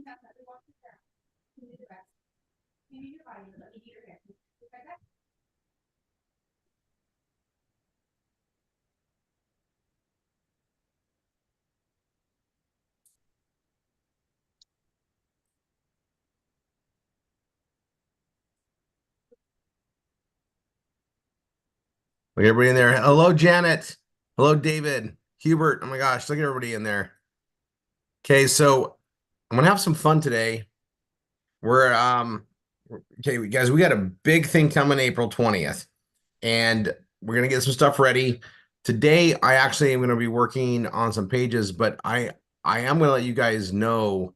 Look at everybody in there. Hello, Janet. Hello, David. Hubert. Oh my gosh, look at everybody in there. Okay, so I'm gonna have some fun today. We're okay, guys, we got a big thing coming April 20th, and we're gonna get some stuff ready. Today, I actually am gonna be working on some pages, but I am gonna let you guys know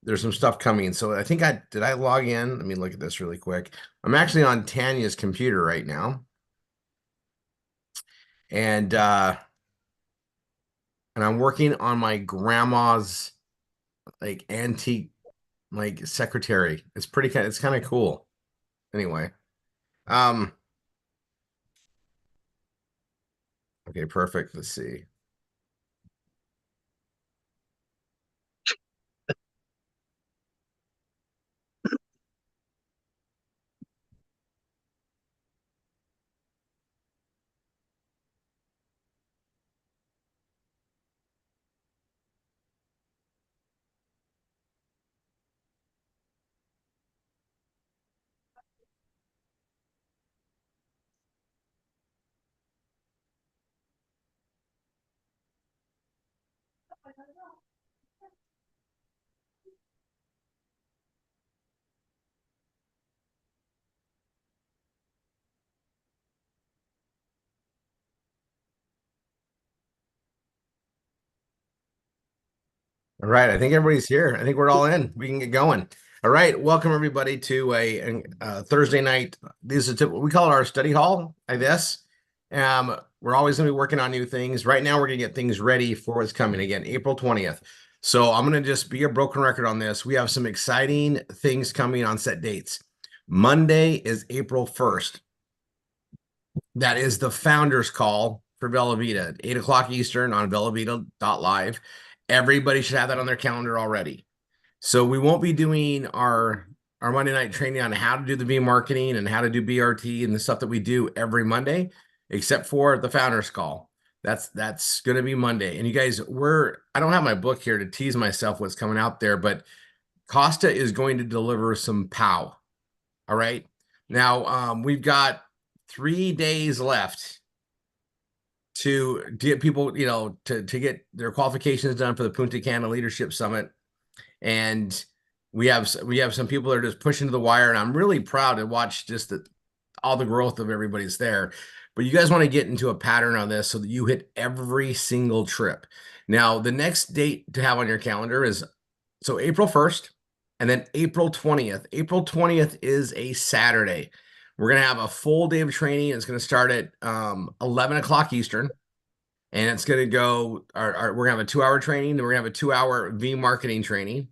there's some stuff coming. So I think I log in? Let me look at this really quick. I'm actually on Tanya's computer right now. And I'm working on my grandma's like antique like secretary. It's kind of cool. Anyway. Um okay, perfect. Let's see. All right, I think everybody's here. I think we're all in. We can get going. All right, welcome everybody to a Thursday night. This is we call it our study hall, I guess. We're always going to be working on new things. Right now, we're going to get things ready for what's coming again, April 20th. So I'm going to just be a broken record on this. We have some exciting things coming on set dates. Monday is April 1st. That is the founders call for Bella Vita at 8 o'clock Eastern on bellavita.live. Everybody should have that on their calendar already. So we won't be doing our Monday night training on how to do the V marketing and how to do BRT and the stuff that we do every Monday, except for the founders call. That's going to be Monday. And you guys, I don't have my book here to tease myself what's coming out there, but Costa is going to deliver some POW. All right. Now we've got 3 days left to get people, to get their qualifications done for the Punta Cana Leadership Summit. And we have some people that are just pushing to the wire, and I'm really proud to watch just all the growth of everybody's there. But you guys want to get into a pattern on this so that you hit every single trip. Now, the next date to have on your calendar is April 1st and then April 20th. April 20th is a Saturday. We're going to have a full day of training. It's going to start at 11 o'clock Eastern. And it's going to go, we're going to have a 2-hour training. Then we're going to have a 2-hour V marketing training.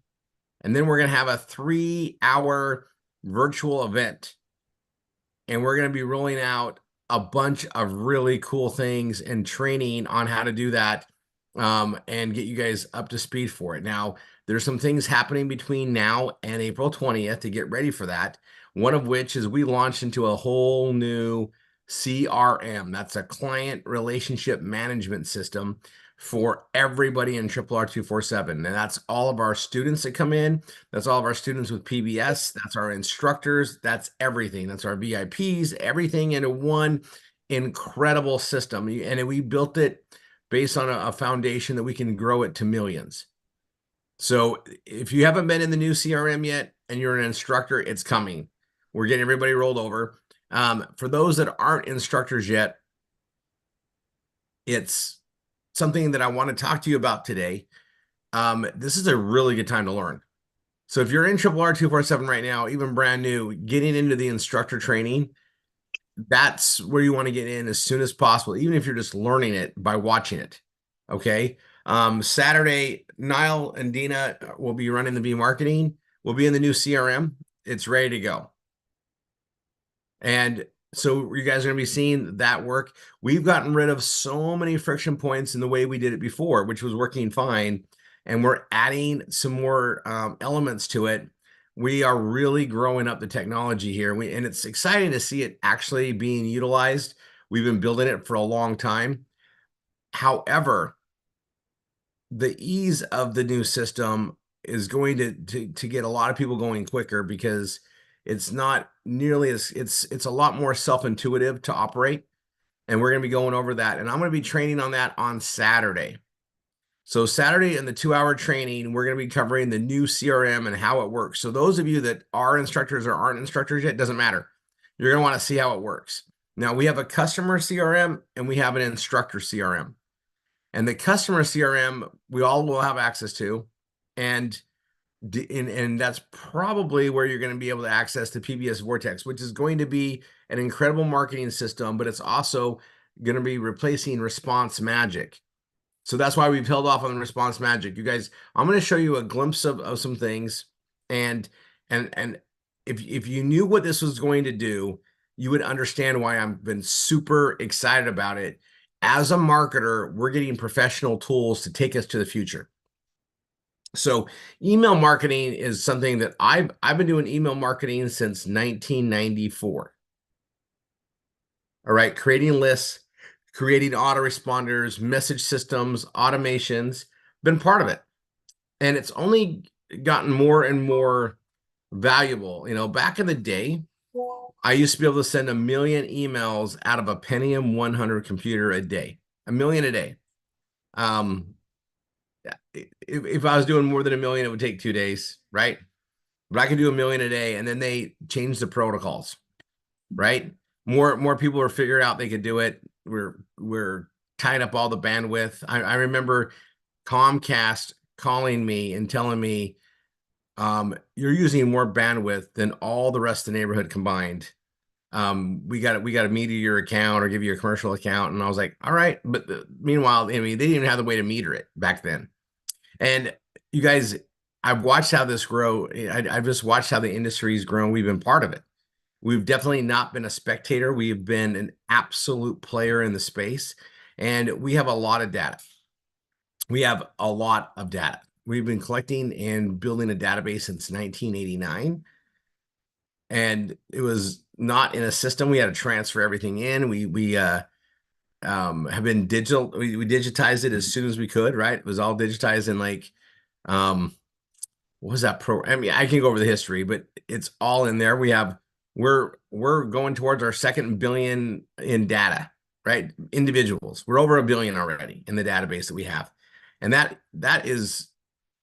And then we're going to have a 3-hour virtual event. And we're going to be rolling out a bunch of really cool things and training on how to do that and get you guys up to speed for it. Now, there's some things happening between now and April 20th to get ready for that. One of which is we launched into a whole new CRM. That's a client relationship management system for everybody in RRR247. And that's all of our students that come in. That's all of our students with PBS. That's our instructors. That's everything. That's our VIPs, everything into one incredible system. And we built it based on a foundation that we can grow it to millions. So if you haven't been in the new CRM yet and you're an instructor, it's coming. We're getting everybody rolled over. For those that aren't instructors yet, it's something that I want to talk to you about today. This is a really good time to learn. So if you're in RRR247 right now, even brand new, getting into the instructor training, that's where you want to get in as soon as possible, even if you're just learning it by watching it. Okay. Saturday, Niall and Dina will be running the V marketing. We'll be in the new CRM. It's ready to go. And so you guys are going to be seeing that work. We've gotten rid of so many friction points in the way we did it before, which was working fine. and we're adding some more elements to it. We are really growing up the technology here. And it's exciting to see it actually being utilized. We've been building it for a long time. However, the ease of the new system is going to get a lot of people going quicker, because it's not nearly as it's a lot more self-intuitive to operate. And we're going to be going over that. And I'm going to be training on that on Saturday. So Saturday in the 2-hour training, we're going to be covering the new CRM and how it works. So those of you that are instructors or aren't instructors yet, doesn't matter. You're going to want to see how it works. Now, we have a customer CRM and we have an instructor CRM. And the customer CRM, we all will have access to. And that's probably where you're going to be able to access the PBS Vortex, which is going to be an incredible marketing system, but it's also going to be replacing Response Magic. So that's why we've held off on Response Magic. You guys, I'm going to show you a glimpse of some things. And if you knew what this was going to do, you would understand why I've been super excited about it. As a marketer, we're getting professional tools to take us to the future. So email marketing is something that I've been doing email marketing since 1994. All right, creating lists, creating autoresponders, message systems, automations, been part of it. And it's only gotten more and more valuable. You know, back in the day, I used to be able to send 1 million emails out of a Pentium 100 computer a day, 1 million a day. If I was doing more than 1 million, it would take 2 days, right? But I could do 1 million a day, and then they changed the protocols, right? More people were figuring out they could do it. We're tying up all the bandwidth. I remember Comcast calling me and telling me, you're using more bandwidth than all the rest of the neighborhood combined. We got to meter your account or give you a commercial account. And I was like, all right. But meanwhile, I mean, they didn't even have the way to meter it back then. And you guys, I've watched how this grow. I've just watched how the industry's grown. We've been part of it. We've definitely not been a spectator. We've been an absolute player in the space, and we have a lot of data. We have a lot of data. We've been collecting and building a database since 1989, and it was not in a system. We had to transfer everything in. We have been digital. We digitized it as soon as we could, right? It was all digitized in like, what was that program? I mean, I can go over the history, but it's all in there. We're going towards our 2nd billion in data, right? Individuals. We're over 1 billion already in the database that we have. And that is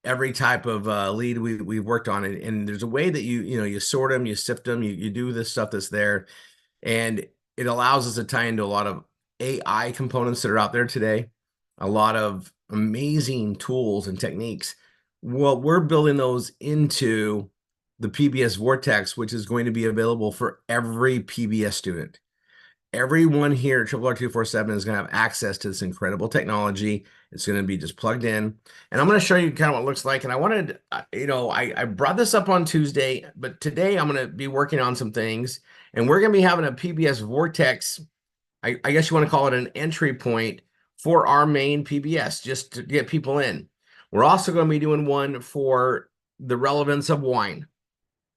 every type of lead we've worked on. And there's a way that you sort them, you sift them, you do this stuff that's there. And it allows us to tie into a lot of AI components that are out there today, a lot of amazing tools and techniques. Well, we're building those into the PBS Vortex, which is going to be available for every PBS student. Everyone here at RRR247 is going to have access to this incredible technology. It's going to be just plugged in. And I'm going to show you kind of what it looks like. And I wanted, I brought this up on Tuesday, but today I'm going to be working on some things. And we're going to be having a PBS Vortex, I guess you want to call it an entry point for our main PBS, just to get people in. We're also going to be doing one for the relevance of wine.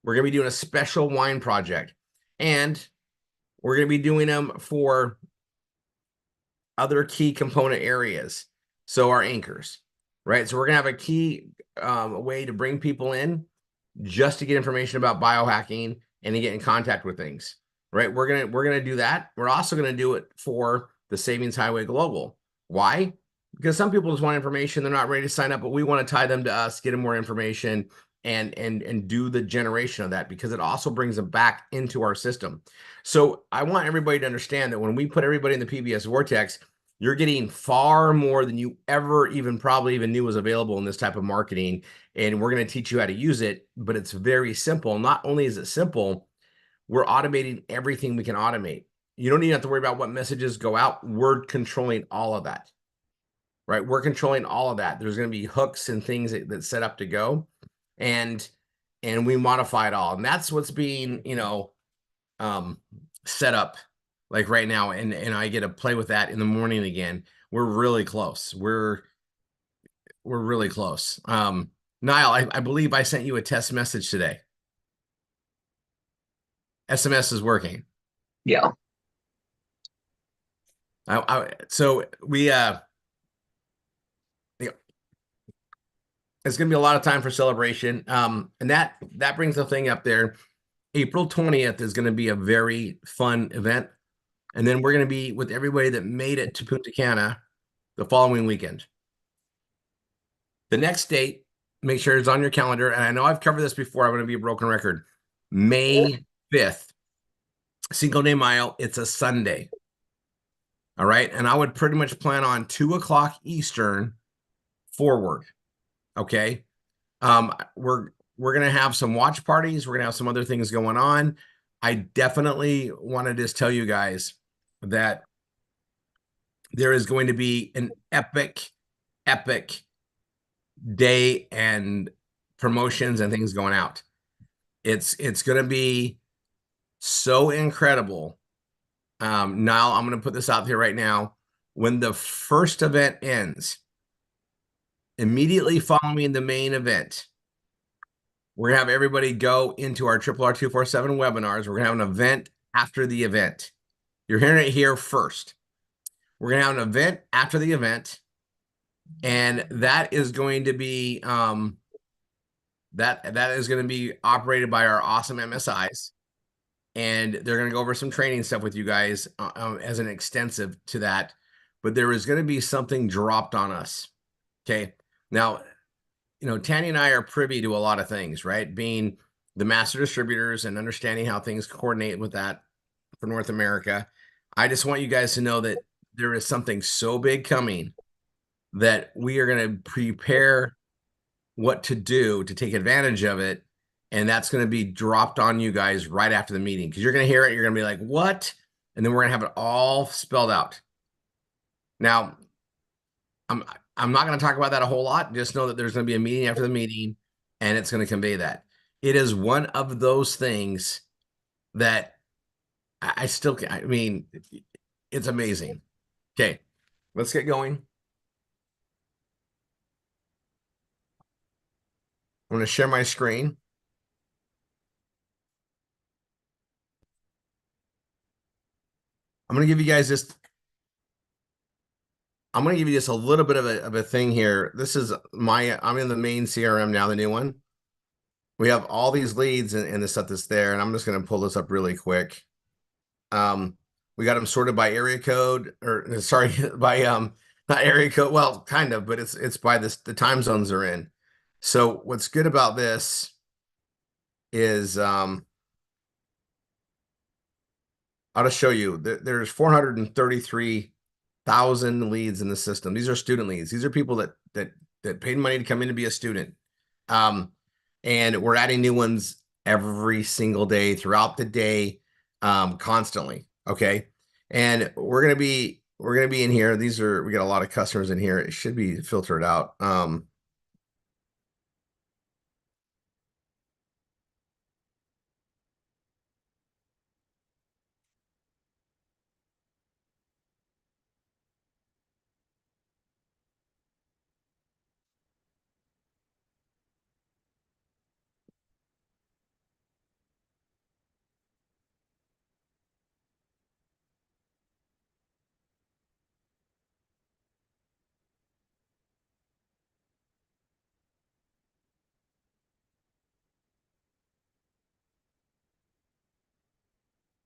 We're going to be doing a special wine project. And we're going to be doing them for other key component areas. So our anchors, right? So we're going to have a key way to bring people in just to get information about biohacking and to get in contact with things, right? We're going to do that. We're also going to do it for the Savings Highway Global. Why? Because some people just want information. They're not ready to sign up, but we want to tie them to us, get them more information, and do the generation of that, because it also brings them back into our system. So I want everybody to understand that when we put everybody in the PBS Vortex, you're getting far more than you ever probably even knew was available in this type of marketing. And we're going to teach you how to use it, but it's very simple. Not only is it simple, we're automating everything we can automate. You don't even have to worry about what messages go out. We're controlling all of that, right? We're controlling all of that. There's going to be hooks and things that set up to go. And we modify it all. And that's what's being, set up like right now. And I get to play with that in the morning again. We're really close. we're really close. Niall, I believe I sent you a test message today. SMS is working. Yeah. So we you know, it's gonna be a lot of time for celebration. And that brings the thing up there. April 20th is gonna be a very fun event. And then we're gonna be with everybody that made it to Punta Cana the following weekend. The next date, make sure it's on your calendar. And I know I've covered this before. I'm gonna be a broken record. May 5th, Cinco de Mayo. It's a Sunday. All right. And I would pretty much plan on 2 o'clock Eastern forward. Okay. We're gonna have some watch parties. We're gonna have some other things going on. I definitely want to just tell you guys that there is going to be an epic day and promotions and things going out. It's gonna be so incredible. Niall, I'm gonna put this out here right now. When the first event ends, immediately following the main event, we're gonna have everybody go into our RRR247 webinars. We're gonna have an event after the event. You're hearing it here first. We're gonna have an event after the event, and that is going to be that is going to be operated by our awesome MSIs, and they're going to go over some training stuff with you guys as an extensive to that. But there is going to be something dropped on us. Okay, now Tanya and I are privy to a lot of things, right? Being the master distributors and understanding how things coordinate with that for North America. I just want you guys to know that there is something so big coming that we are going to prepare what to do to take advantage of it. And that's going to be dropped on you guys right after the meeting, because you're going to hear it. You're going to be like, what? And then we're going to have it all spelled out. Now, I'm not going to talk about that a whole lot. Just know that there's going to be a meeting after the meeting, and it's going to convey that. It is one of those things that I mean, it's amazing. Okay, let's get going. I'm going to share my screen. I'm going to give you guys just I'm going to give you just a little bit of a thing here. This is I'm in the main CRM now, the new one. We have all these leads and the stuff that's there, and I'm just going to pull this up really quick. We got them sorted by area code, or sorry, by not area code. Well, kind of, but it's by the time zones they're in. So what's good about this is I'll just show you. There's 433,000 leads in the system. These are student leads. These are people that paid money to come in to be a student. And we're adding new ones every single day throughout the day, constantly. Okay. And we're gonna be in here. We got a lot of customers in here. It should be filtered out.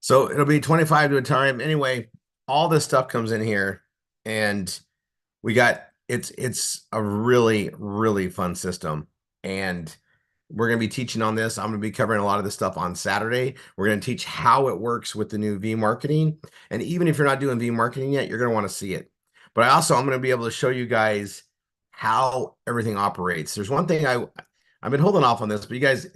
So it'll be 25 to a time. Anyway, all this stuff comes in here, and it's a really fun system. And we're going to be teaching on this. I'm going to be covering a lot of this stuff on Saturday. We're going to teach how it works with the new V marketing. And even if you're not doing V marketing yet, you're going to want to see it. But I'm going to be able to show you guys how everything operates. There's one thing I've been holding off on this, but you guys,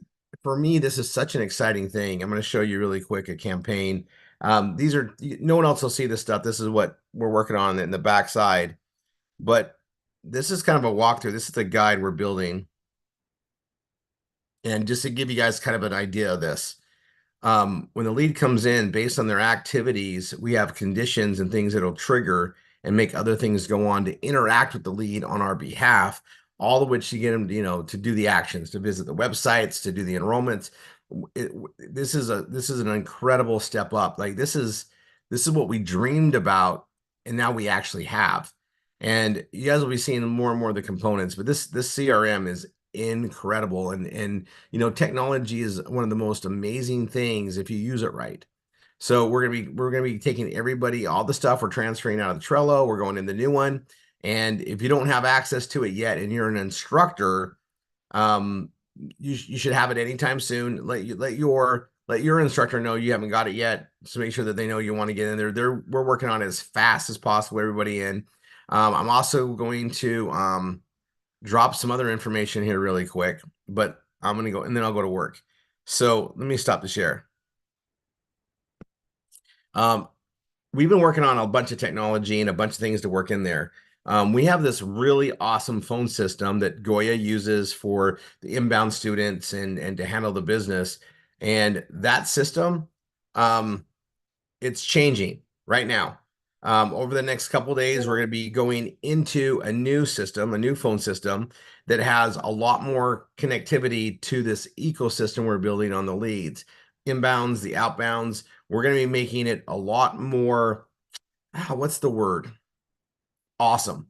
for me, this is such an exciting thing. I'm going to show you really quick a campaign. No one else will see this stuff. This is what we're working on in the backside. But this is kind of a walkthrough. This is the guide we're building. And just to give you guys kind of an idea of this, when the lead comes in, based on their activities, we have conditions and things that'll trigger and make other things go on to interact with the lead on our behalf. all of which you get them, to do the actions, to visit the websites, to do the enrollments. This is an incredible step up. Like this is what we dreamed about, and now we actually have. And you guys will be seeing more and more of the components, but this CRM is incredible. And technology is one of the most amazing things if you use it right. So we're gonna be taking everybody, all the stuff we're transferring out of the Trello, we're going in the new one. And if you don't have access to it yet and you're an instructor, um, you should have it anytime soon. Let your instructor know you haven't got it yet. So make sure that they know you want to get in there. We're working on it as fast as possible, everybody in. I'm also going to drop some other information here really quick, but I'm gonna go and then I'll go to work. So let me stop the share. Um, we've been working on a bunch of technology and a bunch of things to work in there. We have this really awesome phone system that Goya uses for the inbound students and to handle the business. And that system, um, it's changing right now. Over the next couple of days, we're going to be going into a new system, a new phone system that has a lot more connectivity to this ecosystem we're building on the leads, inbounds, the outbounds. We're going to be making it a lot more, what's the word? Awesome.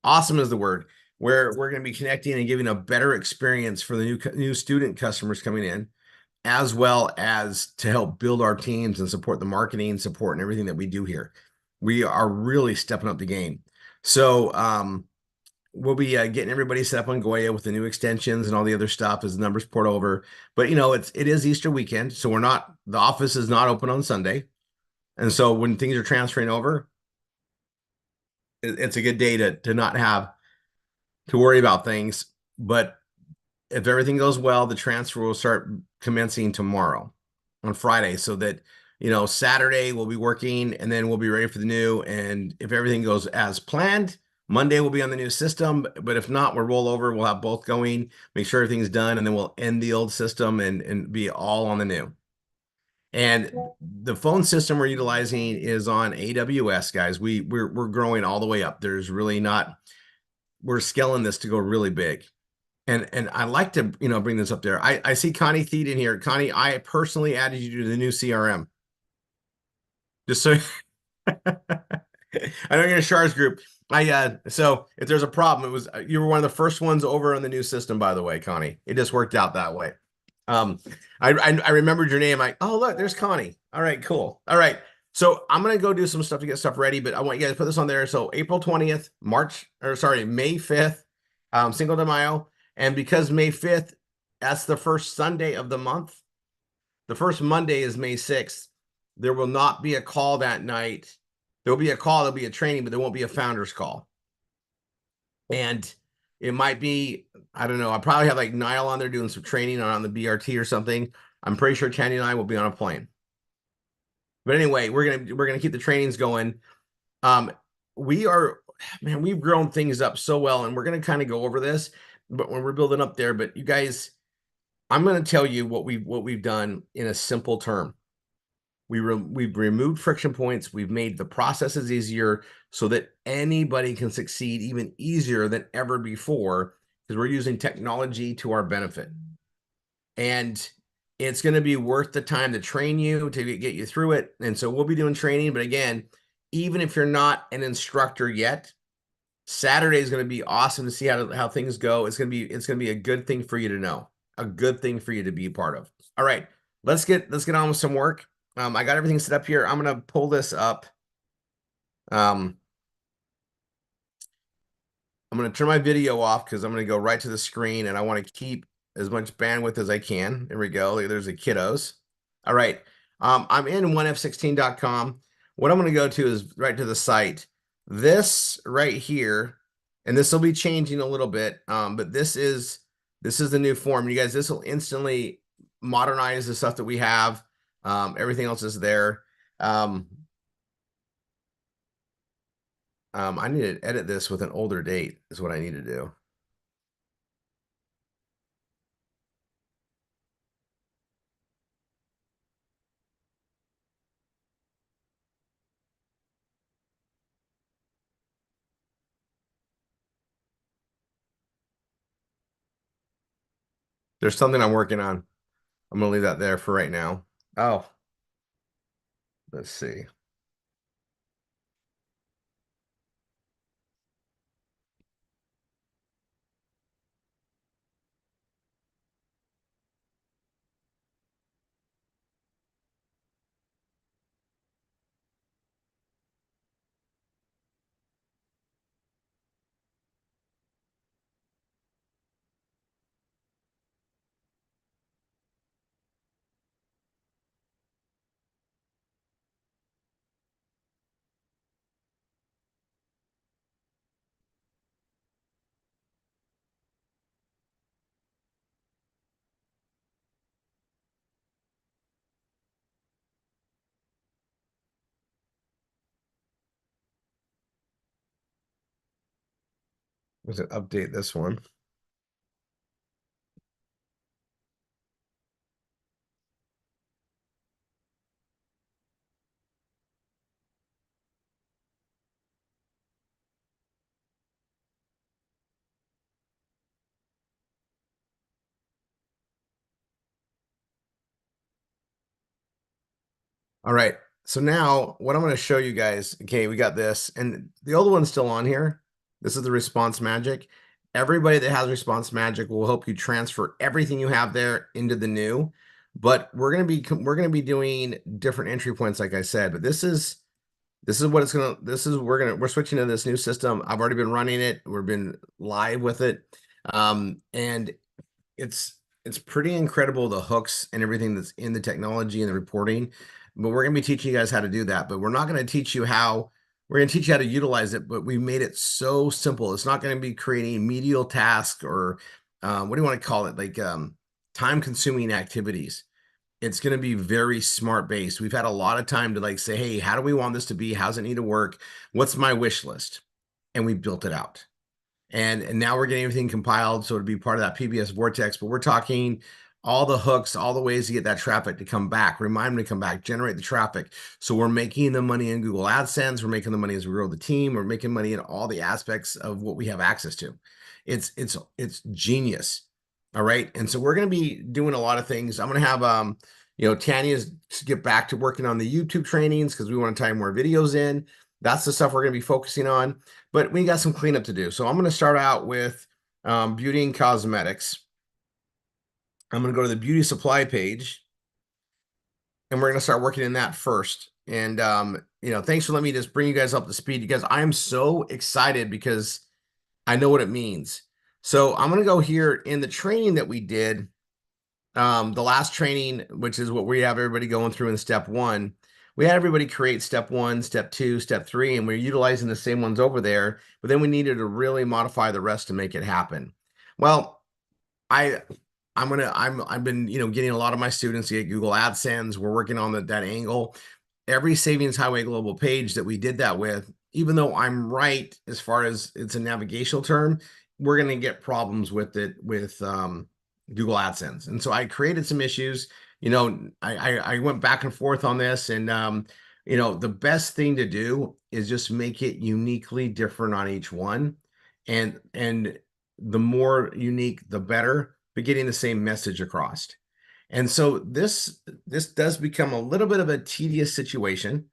Awesome is the word. Where we're going to be connecting and giving a better experience for the new student customers coming in, as well as to help build our teams and support the marketing support and everything that we do here. We are really stepping up the game. So we'll be getting everybody set up on Goya with the new extensions and all the other stuff as the numbers port over. But it is Easter weekend, so the office is not open on Sunday. And so when things are transferring over, it's a good day to not have to worry about things. But if everything goes well, the transfer will start commencing tomorrow on Friday, so that Saturday we'll be working and then we'll be ready for the new. And if everything goes as planned, Monday we'll be on the new system. But if not, we'll roll over. We'll have both going, make sure everything's done, and then we'll end the old system and be all on the new. And the phone system we're utilizing is on AWS, guys. We're growing all the way up. There's really not. We're scaling this to go really big. And I like to, bring this up there. I see Connie Theed in here. Connie, I personally added you to the new CRM. Just so I know you're in Shar's group. So if there's a problem, you were one of the first ones over on the new system, by the way, Connie. It just worked out that way. Um, I remembered your name. Oh, look, there's Connie. All right, cool. All right. So I'm gonna go do some stuff to get stuff ready, but I want you guys to put this on there. So April 20th, May 5th, Cinco de Mayo. And because May 5th, that's the first Sunday of the month. The first Monday is May 6th. There will not be a call that night. There'll be a call, there'll be a training, but there won't be a founder's call. And it might be, I don't know, I'll probably have like Niall on there doing some training on the BRT or something. I'm pretty sure Chandy and I will be on a plane. But anyway, we're gonna keep the trainings going. We are, man, we've grown things up so well, and we're gonna kind of go over this, but when we're building up there. But you guys, I'm gonna tell you what we've done in a simple term. We've removed friction points. We've made the processes easier so that anybody can succeed even easier than ever before, because we're using technology to our benefit. And it's going to be worth the time to train you, to get you through it. And so we'll be doing training. But again, even if you're not an instructor yet, Saturday is going to be awesome to see how things go. It's going to be a good thing for you to know, a good thing for you to be a part of. All right, let's get on with some work. I got everything set up here. I'm going to pull this up. I'm going to turn my video off because I'm going to go right to the screen, and I want to keep as much bandwidth as I can. There we go. There's the kiddos. All right. I'm in 1f16.com. What I'm going to go to is right to the site. This right here, and this will be changing a little bit, but this is the new form. You guys, this will instantly modernize the stuff that we have. Everything else is there. I need to edit this with an older date is what I need to do. There's something I'm working on. I'm gonna leave that there for right now. Oh, let's see. Let's update this one. All right. So now what I'm going to show you guys, okay, we got this, and the old one's still on here. This is the response magic. Everybody that has response magic will help you transfer everything you have there into the new. But we're going to be doing different entry points, like I said. But this is what it's gonna. This is we're switching to this new system. I've already been running it. We've been live with it, and it's it's pretty incredible, the hooks and everything that's in the technology and the reporting. But we're going to be teaching you guys how to do that. But we're not going to teach you how. We're going to teach you how to utilize it, but we made it so simple. It's not going to be creating medial tasks or what do you want to call it? Like time consuming activities. It's going to be very smart based. We've had a lot of time to like say, hey, how do we want this to be? How's it need to work? What's my wish list? And we built it out. And now we're getting everything compiled so it'd be part of that PBS vortex. But we're talking all the hooks, all the ways to get that traffic to come back, remind them to come back, generate the traffic. So we're making the money in Google AdSense, we're making the money as we grow the team, we're making money in all the aspects of what we have access to. It's genius. All right. And so we're going to be doing a lot of things. I'm going to have Tanya's get back to working on the YouTube trainings because we want to tie more videos in. That's the stuff we're going to be focusing on. But we got some cleanup to do. So I'm going to start out with beauty and cosmetics. I'm going to go to the beauty supply page, and we're going to start working in that first. And thanks for letting me just bring you guys up to speed, because I am so excited because I know what it means. So I'm going to go here in the training that we did. The last training, which is what we have everybody going through in step one, we had everybody create step one, step two, step three, and we're utilizing the same ones over there, but then we needed to really modify the rest to make it happen. Well, I've been, getting a lot of my students to get Google AdSense. We're working on that angle. Every Savings Highway Global page that we did that with, even though I'm right as far as it's a navigational term, we're going to get problems with it with Google AdSense. And so I created some issues. I went back and forth on this, and the best thing to do is just make it uniquely different on each one, and the more unique, the better, but getting the same message across. And so this does become a little bit of a tedious situation.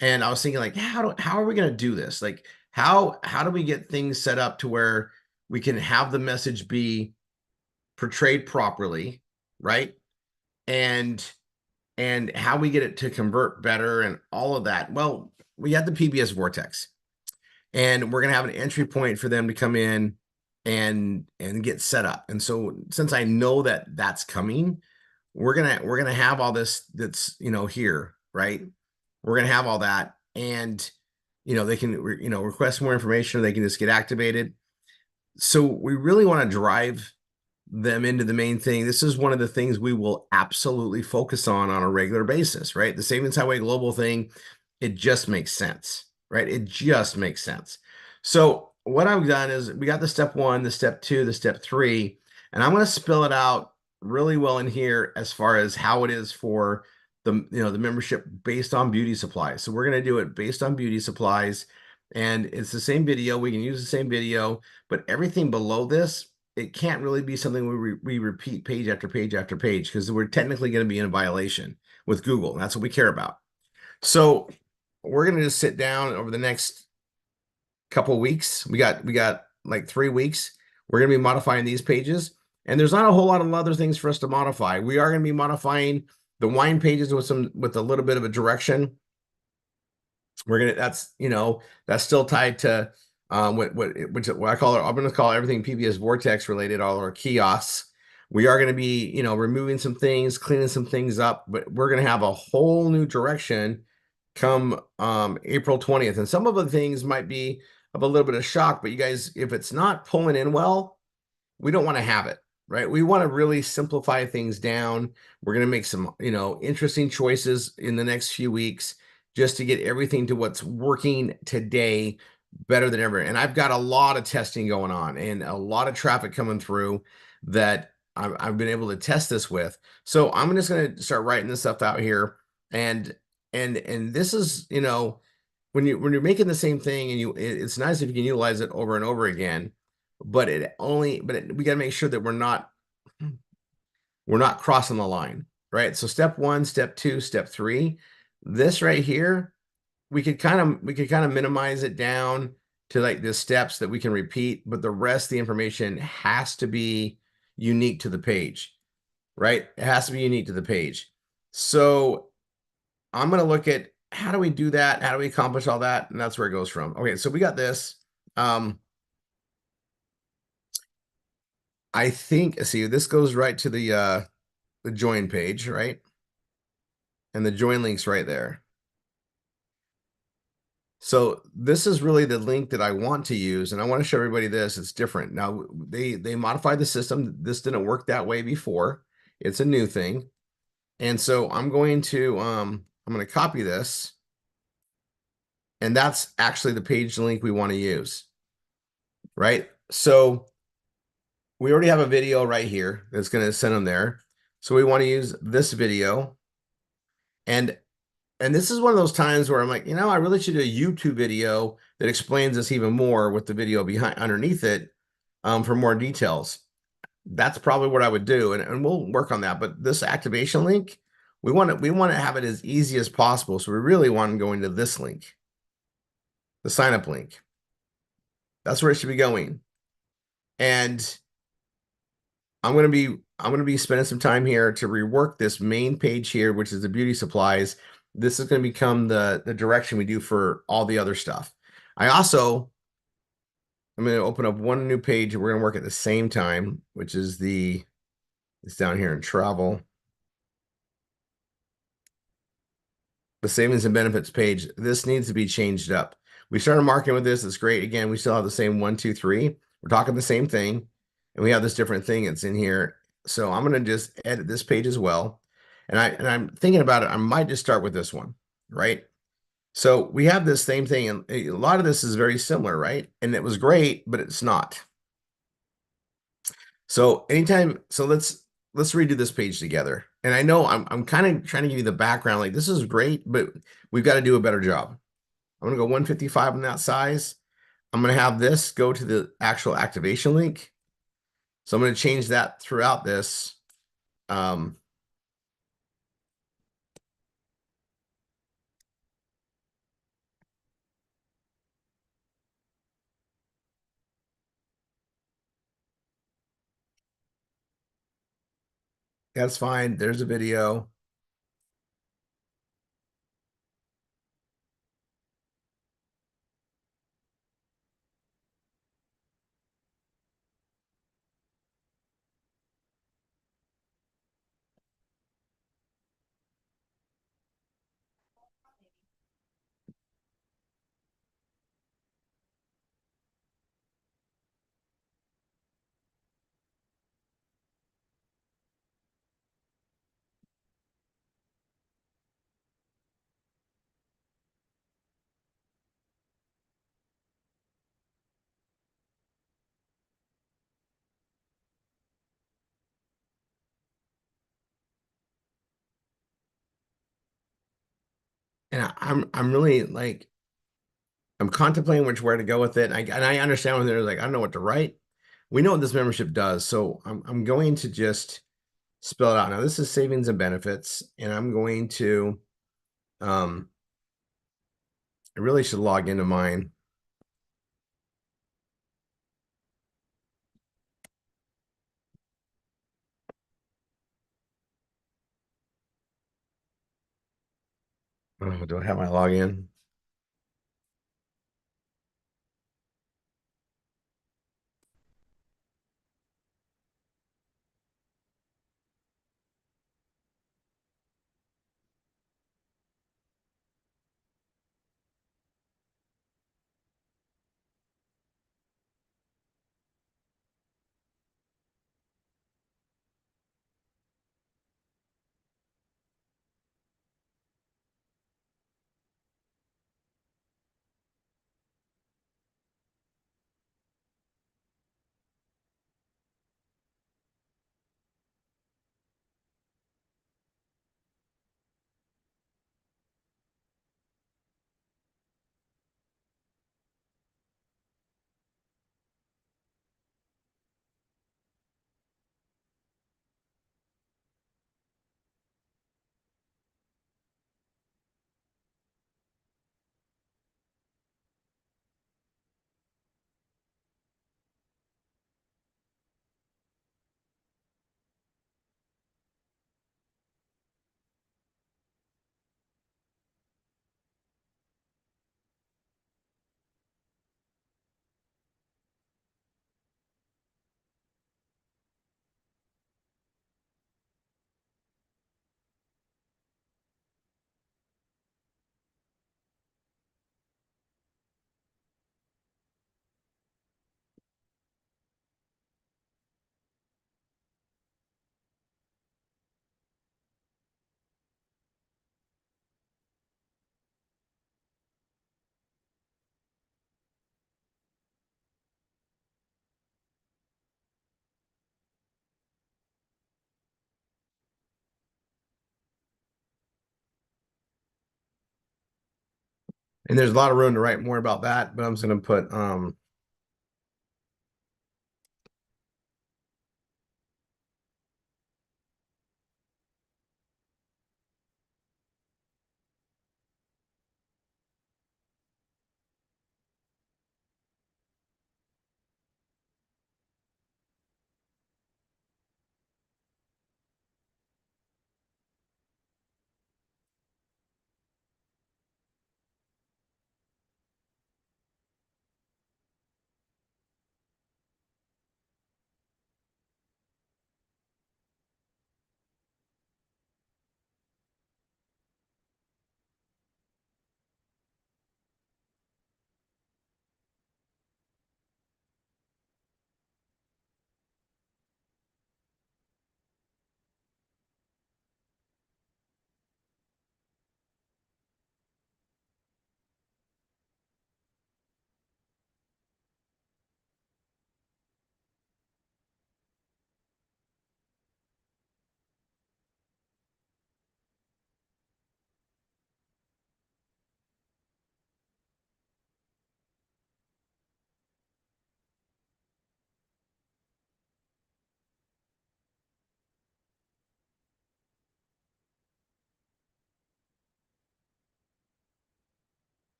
And I was thinking, like, how are we going to do this? Like, how do we get things set up to where we can have the message be portrayed properly, right? And how we get it to convert better and all of that. Well, we had the PBS vortex, and we're going to have an entry point for them to come in and get set up. And so since I know that that's coming, we're gonna have all this that's here, right? We're gonna have all that, and they can request more information, or they can just get activated. So we really want to drive them into the main thing. This is one of the things we will absolutely focus on a regular basis, right? The Savings Highway Global thing, it just makes sense, right? It just makes sense. So what I've done is we got the step one, the step two, the step three, and I'm going to spill it out really well in here as far as how it is for the membership based on beauty supplies. So we're going to do it based on beauty supplies, and it's the same video. We can use the same video, but everything below this it can't really be something we repeat page after page after page because we're technically going to be in violation with Google. That's what we care about. So we're going to just sit down over the next couple of weeks. We got like 3 weeks. We're going to be modifying these pages, and there's not a whole lot of other things for us to modify. We are going to be modifying the wine pages with a little bit of a direction. That's still tied to what I call it. I'm going to call everything PBS Vortex related, all our kiosks. We are going to be, removing some things, cleaning some things up, but we're going to have a whole new direction come April 20th. And some of the things might be of a little bit of shock, but you guys, if it's not pulling in well, we don't want to have it, right? We want to really simplify things down. We're going to make some, interesting choices in the next few weeks just to get everything to what's working today better than ever. And I've got a lot of testing going on and a lot of traffic coming through that I've been able to test this with. So I'm just going to start writing this stuff out here. And this is, when you're making the same thing and it's nice if you can utilize it over and over again, but we got to make sure that we're not crossing the line, right? So step 1, step 2, step 3, this right here, we could kind of minimize it down to like the steps that we can repeat, but the rest of the information has to be unique to the page, right? It has to be unique to the page. So I'm going to look at how do we do that? How do we accomplish all that? And that's where it goes from. Okay, so we got this. I think, see, this goes right to the join page, right? And the join link's right there. So this is really the link that I want to use, and I want to show everybody this. It's different. Now, they modified the system. This didn't work that way before. It's a new thing. And so I'm going to copy this, and that's actually the page link we want to use, right? So we already have a video right here that's going to send them there. So we want to use this video. And this is one of those times where I'm like, I really should do a YouTube video that explains this even more with the video behind underneath it for more details. That's probably what I would do. And we'll work on that. But this activation link, we want to have it as easy as possible. So we really want to go into this link, the sign up link. That's where it should be going. And I'm going to be spending some time here to rework this main page here, which is the beauty supplies. This is going to become the direction we do for all the other stuff. I'm going to open up one new page and we're going to work at the same time, which is it's down here in travel. The savings and benefits page. This needs to be changed up. We started marketing with this. It's great. Again, we still have the same 1, 2, 3. We're talking the same thing. And we have this different thing that's in here. So I'm going to just edit this page as well. And I'm thinking about it. I might just start with this one, right? So we have this same thing. And a lot of this is very similar, right? And it was great, but it's not. So let's redo this page together. And I know I'm kind of trying to give you the background. Like this is great, but we've got to do a better job. I'm going to go 155 on that size. I'm going to have this go to the actual activation link. So I'm going to change that throughout this. That's fine. There's a video. And I'm really like, I'm contemplating where to go with it. And I understand when they're like, I don't know what to write. we know what this membership does. So I'm going to just spell it out. Now this is savings and benefits, and I'm going to, I really should log into mine. Oh, do I have my login? And there's a lot of room to write more about that, but I'm just going to put, all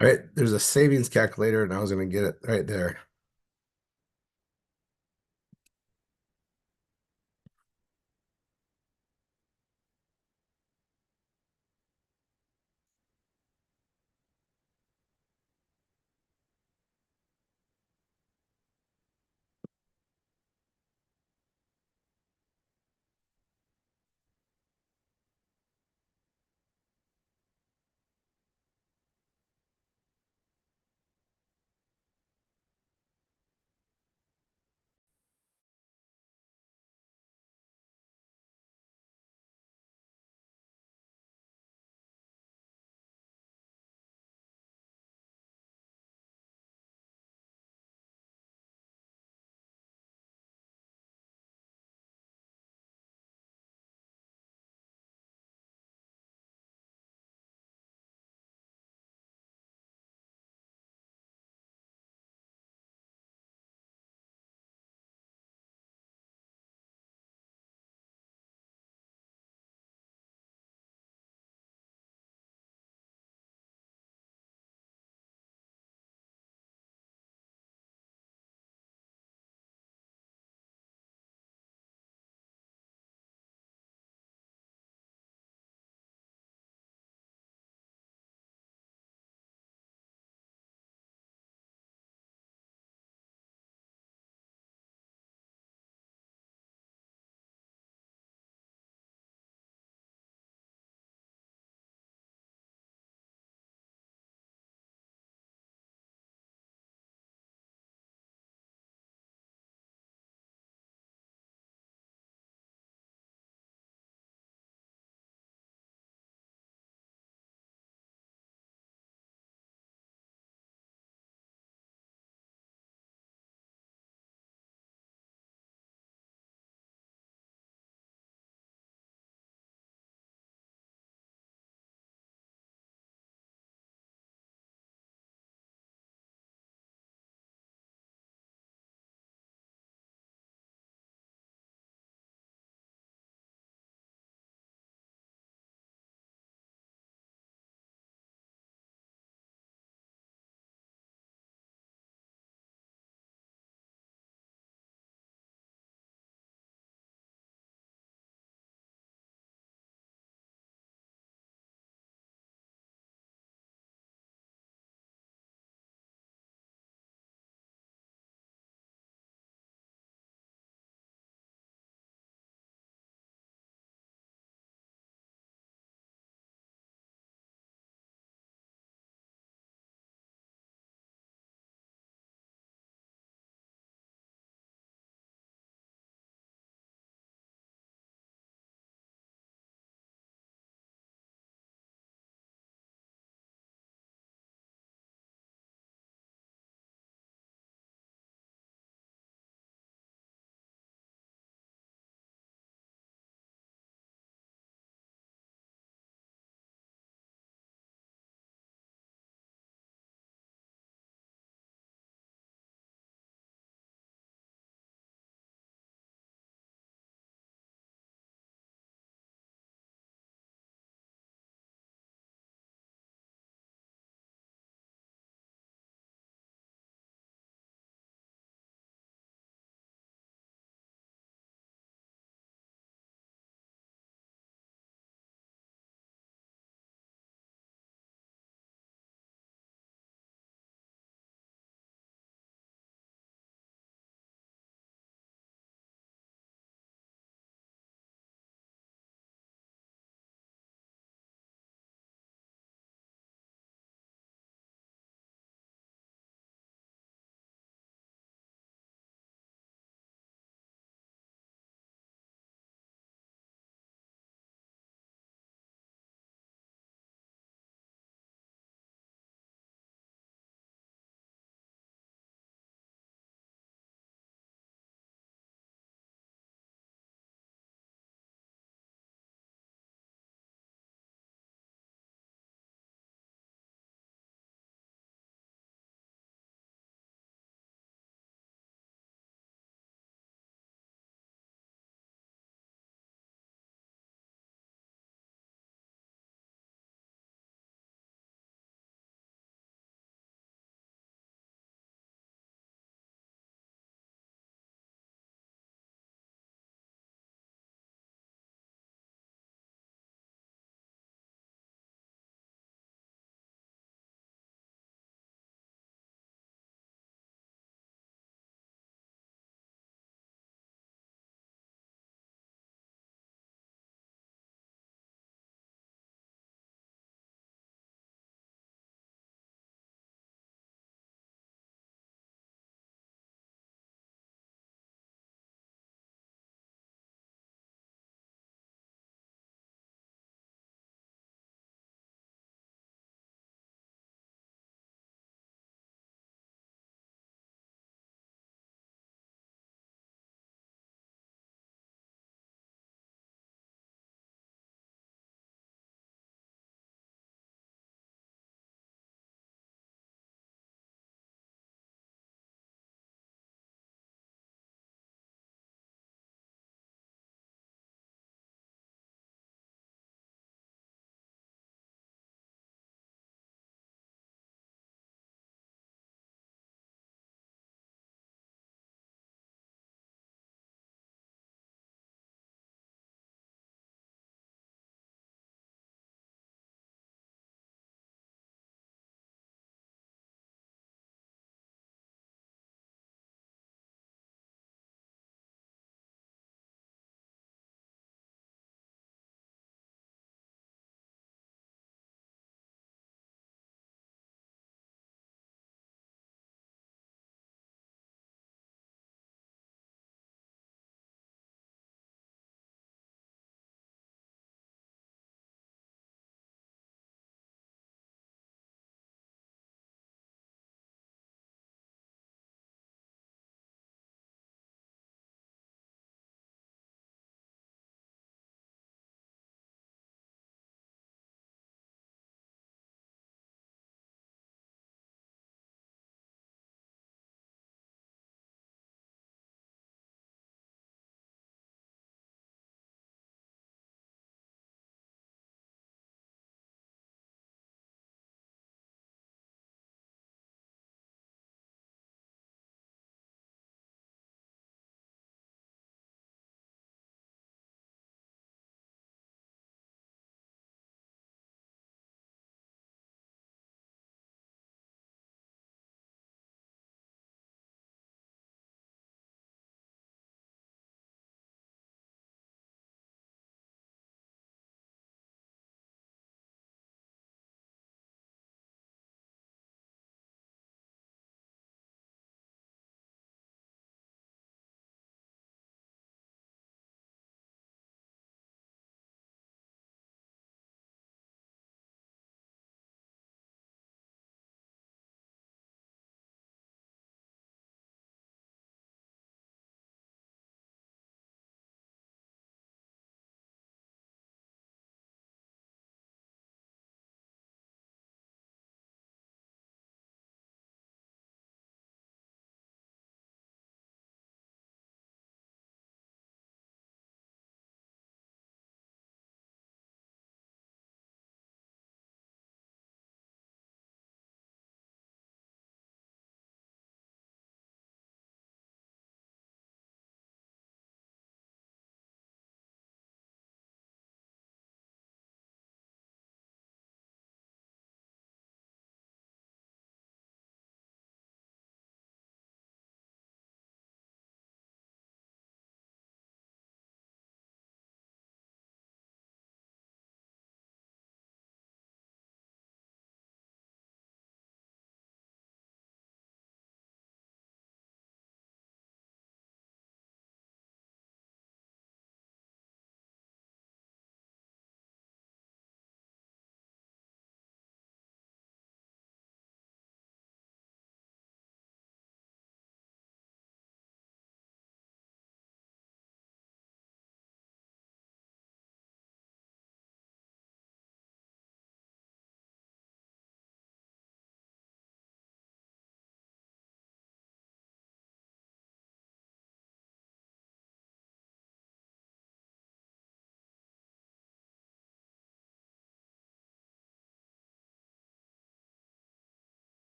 right, there's a savings calculator, and I was going to get it right there.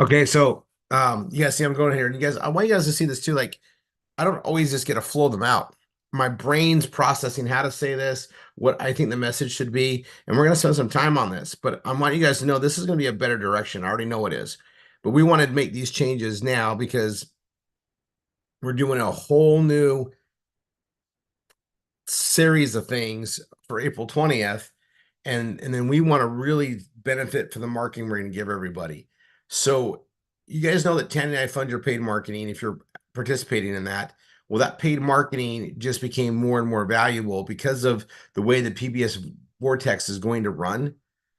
Okay, so you guys see I'm going here, and you guys, I want you guys to see this too. Like, I don't always just get to flow them out. My brain's processing how to say this, what I think the message should be, and we're gonna spend some time on this. But I want you guys to know this is gonna be a better direction. I already know it is, but we want to make these changes now because we're doing a whole new series of things for April 20th, and then we want to really benefit for the marketing we're going to give everybody. So you guys know that 1099 fund your paid marketing if you're participating in that. Well, that paid marketing just became more and more valuable because of the way the PBS Vortex is going to run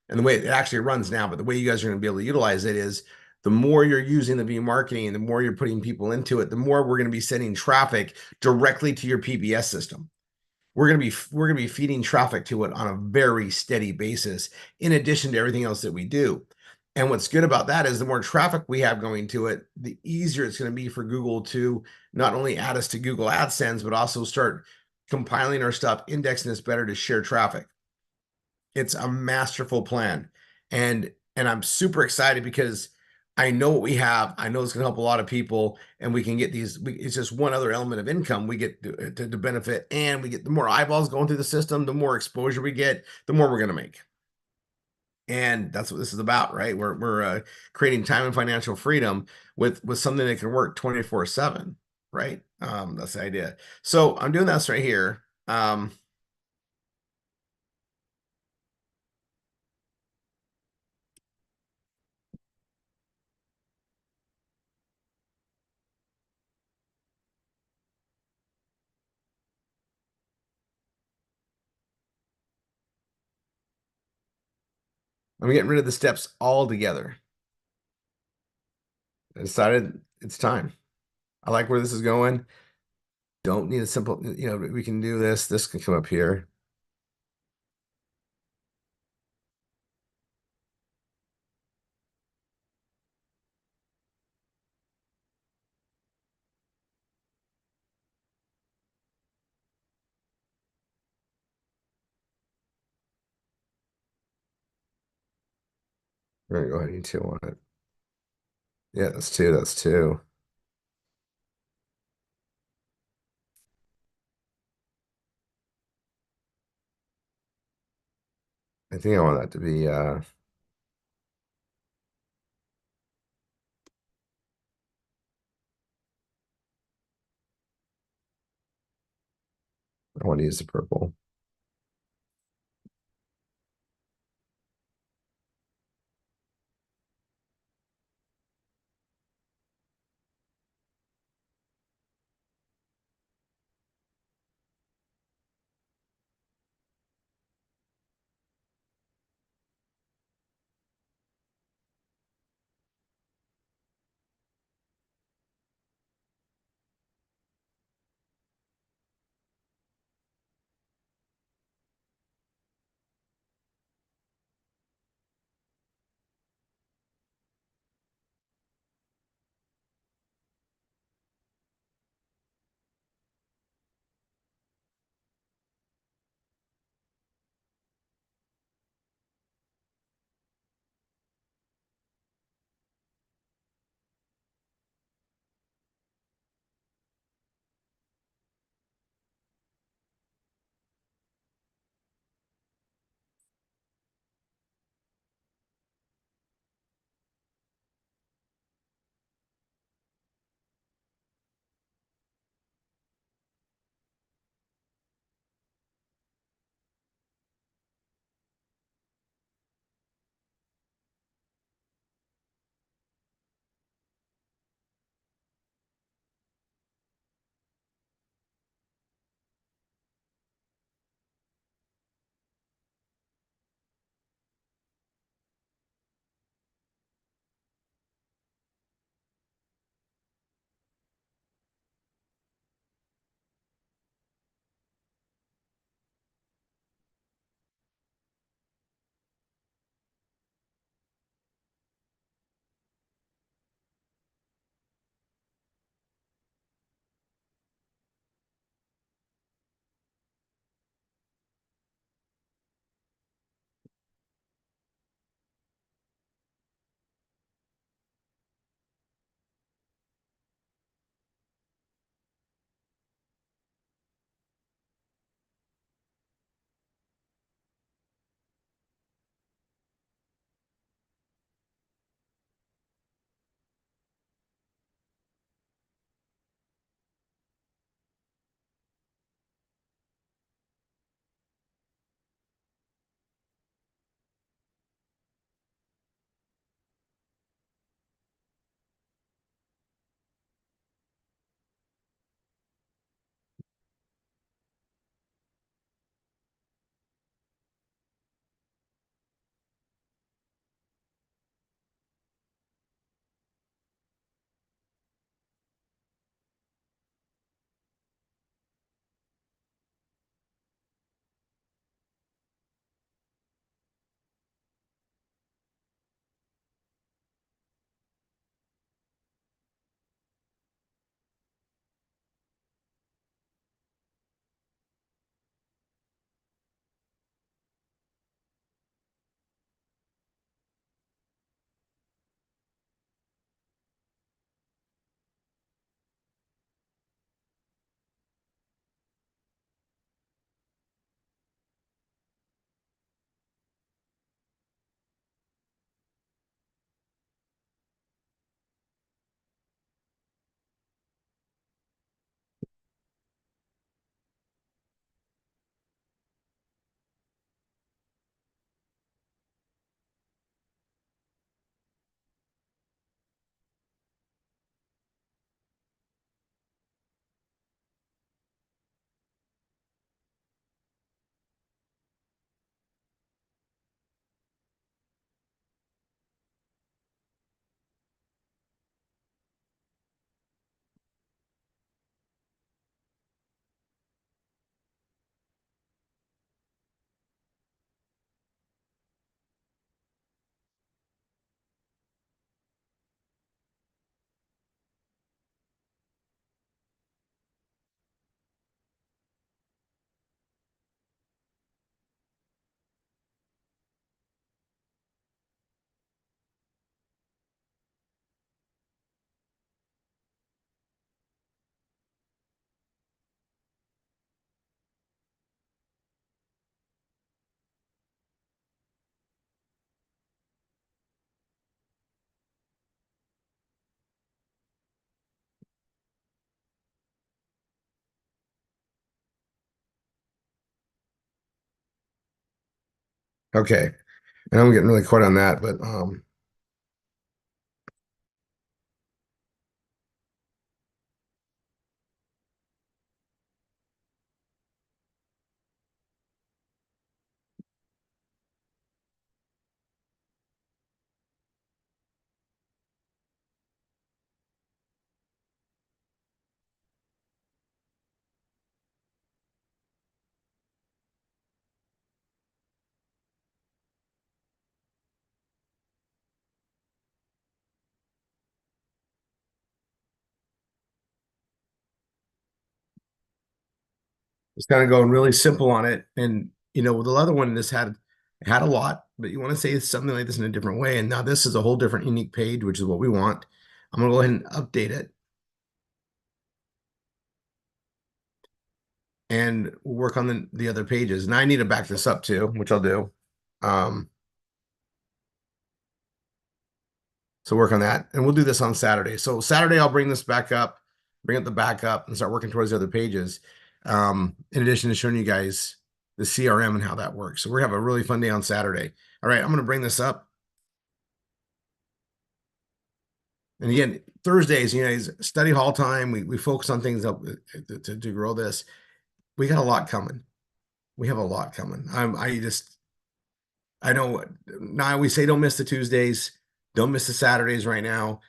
and the way it actually runs now. But the way you guys are going to be able to utilize it is the more you're using the V marketing, the more you're putting people into it, the more we're going to be sending traffic directly to your PBS system. We're going to be feeding traffic to it on a very steady basis in addition to everything else that we do. And what's good about that is the more traffic we have going to it, the easier it's going to be for Google to not only add us to Google AdSense, but also start compiling our stuff, indexing us better to share traffic. It's a masterful plan. And I'm super excited because I know what we have. I know it's going to help a lot of people, and we can get these. It's just one other element of income we get to benefit, and we get the more eyeballs going through the system, the more exposure we get, the more we're going to make. And that's what this is about, right? We're creating time and financial freedom with something that can work 24/7, right? That's the idea. So I'm doing this right here. I'm getting rid of the steps altogether. I decided it's time. I like where this is going. Don't need a simple, we can do this. This can come up here. We're gonna go ahead and two on it. Yeah, that's two. That's two. I think I want that to be I want to use the purple. Okay. And I'm getting really quiet on that, but it's kind of going really simple on it. And with the other one, this had a lot, but you want to say something like this in a different way. And now this is a whole different unique page, which is what we want. I'm gonna go ahead and update it, and we'll work on the other pages. And I need to back this up too, which I'll do. Um, so work on that, and we'll do this on Saturday. So Saturday, I'll bring this back up, bring up the backup, and start working towards the other pages. In addition to showing you guys the CRM and how that works. So we're gonna have a really fun day on Saturday. All right, I'm gonna bring this up. And again, Thursdays, is study hall time. We focus on things up to grow this. We got a lot coming. We have a lot coming. I know now we say don't miss the Tuesdays, don't miss the Saturdays right now.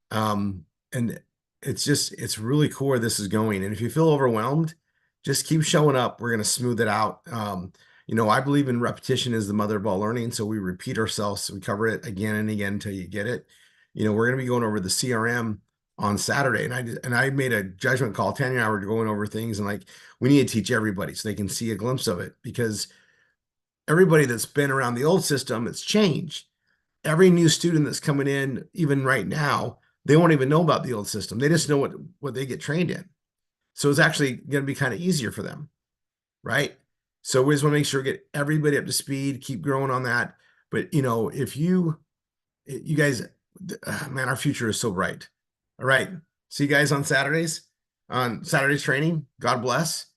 And it's really cool where this is going. And if you feel overwhelmed, just keep showing up. We're going to smooth it out. I believe in repetition is the mother of all learning. So we repeat ourselves. So we cover it again and again until you get it. We're going to be going over the CRM on Saturday. And I made a judgment call. Tanya and I were going over things, and like, we need to teach everybody so they can see a glimpse of it, because everybody that's been around the old system, it's changed. Every new student that's coming in, even right now, they won't even know about the old system. They just know what they get trained in. So it's actually going to be kind of easier for them, right? So we just want to make sure get everybody up to speed, keep growing on that. But if you guys, man, our future is so bright. All right. See you guys on Saturdays training. God bless.